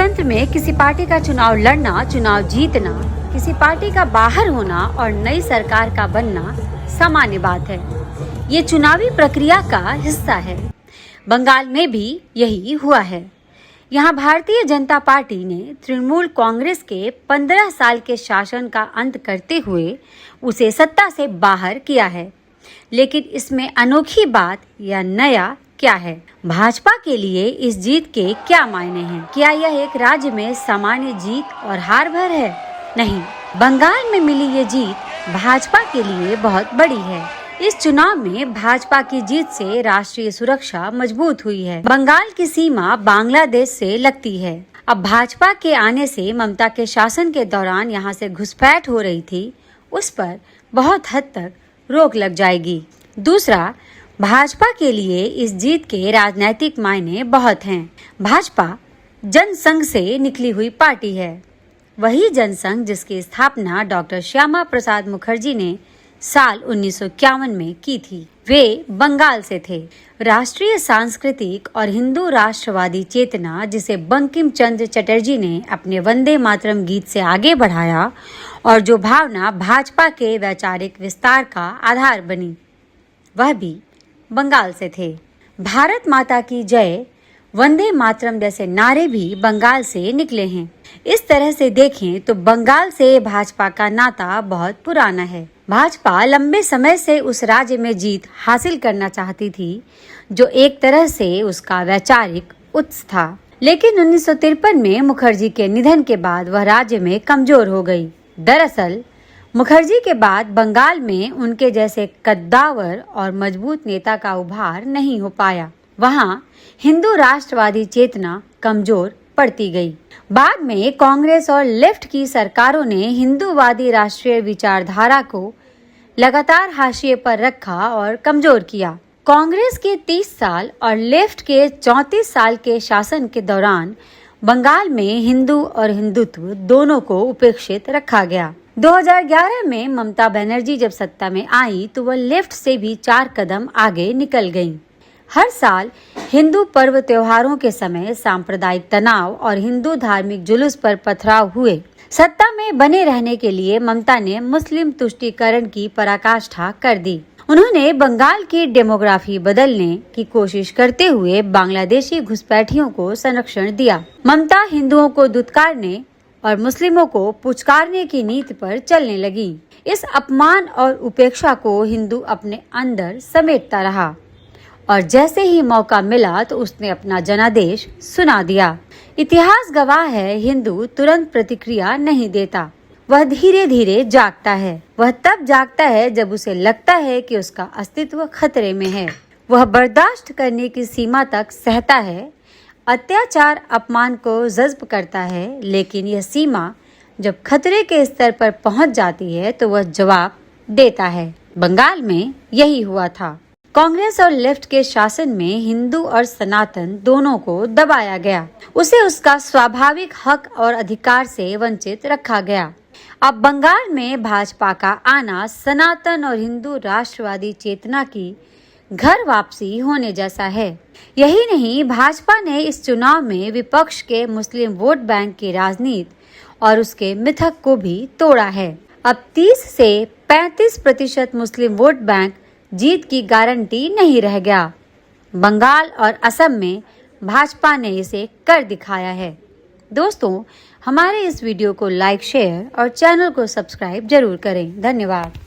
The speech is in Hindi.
लोकतंत्र में किसी पार्टी का चुनाव लड़ना, चुनाव जीतना, किसी पार्टी का बाहर होना और नई सरकार का बनना सामान्य बात है। ये चुनावी प्रक्रिया का हिस्सा है। बंगाल में भी यही हुआ है। यहाँ भारतीय जनता पार्टी ने तृणमूल कांग्रेस के 15 साल के शासन का अंत करते हुए उसे सत्ता से बाहर किया है। लेकिन इसमें अनोखी बात या नया क्या है? भाजपा के लिए इस जीत के क्या मायने हैं? क्या यह एक राज्य में सामान्य जीत और हार भर है? नहीं, बंगाल में मिली ये जीत भाजपा के लिए बहुत बड़ी है। इस चुनाव में भाजपा की जीत से राष्ट्रीय सुरक्षा मजबूत हुई है। बंगाल की सीमा बांग्लादेश से लगती है। अब भाजपा के आने से ममता के शासन के दौरान यहाँ से घुसपैठ हो रही थी, उस पर बहुत हद तक रोक लग जाएगी। दूसरा, भाजपा के लिए इस जीत के राजनीतिक मायने बहुत हैं। भाजपा जनसंघ से निकली हुई पार्टी है। वही जनसंघ जिसकी स्थापना डॉक्टर श्यामा प्रसाद मुखर्जी ने साल 1951 में की थी। वे बंगाल से थे। राष्ट्रीय सांस्कृतिक और हिंदू राष्ट्रवादी चेतना, जिसे बंकिम चंद्र चटर्जी ने अपने वंदे मातरम गीत से आगे बढ़ाया और जो भावना भाजपा के वैचारिक विस्तार का आधार बनी, वह भी बंगाल से थे। भारत माता की जय, वंदे मातरम जैसे नारे भी बंगाल से निकले हैं। इस तरह से देखें तो बंगाल से भाजपा का नाता बहुत पुराना है। भाजपा लंबे समय से उस राज्य में जीत हासिल करना चाहती थी जो एक तरह से उसका वैचारिक उत्स था। लेकिन 1953 में मुखर्जी के निधन के बाद वह राज्य में कमजोर हो गई। दरअसल मुखर्जी के बाद बंगाल में उनके जैसे कद्दावर और मजबूत नेता का उभार नहीं हो पाया। वहां हिंदू राष्ट्रवादी चेतना कमजोर पड़ती गई। बाद में कांग्रेस और लेफ्ट की सरकारों ने हिंदूवादी राष्ट्रीय विचारधारा को लगातार हाशिए पर रखा और कमजोर किया। कांग्रेस के 30 साल और लेफ्ट के 34 साल के शासन के दौरान बंगाल में हिंदू और हिंदुत्व दोनों को उपेक्षित रखा गया। 2011 में ममता बनर्जी जब सत्ता में आई तो वह लेफ्ट से भी 4 कदम आगे निकल गईं। हर साल हिंदू पर्व त्योहारों के समय सांप्रदायिक तनाव और हिंदू धार्मिक जुलूस पर पथराव हुए। सत्ता में बने रहने के लिए ममता ने मुस्लिम तुष्टीकरण की पराकाष्ठा कर दी। उन्होंने बंगाल की डेमोग्राफी बदलने की कोशिश करते हुए बांग्लादेशी घुसपैठियों को संरक्षण दिया। ममता हिंदुओं को दुत्कारने और मुस्लिमों को पुचकारने की नीति पर चलने लगी। इस अपमान और उपेक्षा को हिंदू अपने अंदर समेटता रहा और जैसे ही मौका मिला तो उसने अपना जनादेश सुना दिया। इतिहास गवाह है, हिंदू तुरंत प्रतिक्रिया नहीं देता, वह धीरे धीरे जागता है। वह तब जागता है जब उसे लगता है कि उसका अस्तित्व खतरे में है। वह बर्दाश्त करने की सीमा तक सहता है, अत्याचार अपमान को जज्ब करता है, लेकिन यह सीमा जब खतरे के स्तर पर पहुंच जाती है तो वह जवाब देता है। बंगाल में यही हुआ था। कांग्रेस और लेफ्ट के शासन में हिंदू और सनातन दोनों को दबाया गया। उसे उसका स्वाभाविक हक और अधिकार से वंचित रखा गया। अब बंगाल में भाजपा का आना सनातन और हिंदू राष्ट्रवादी चेतना की घर वापसी होने जैसा है। यही नहीं, भाजपा ने इस चुनाव में विपक्ष के मुस्लिम वोट बैंक की राजनीति और उसके मिथक को भी तोड़ा है। अब 30 से 35% मुस्लिम वोट बैंक जीत की गारंटी नहीं रह गया। बंगाल और असम में भाजपा ने इसे कर दिखाया है। दोस्तों, हमारे इस वीडियो को लाइक, शेयर और चैनल को सब्सक्राइब जरूर करें। धन्यवाद।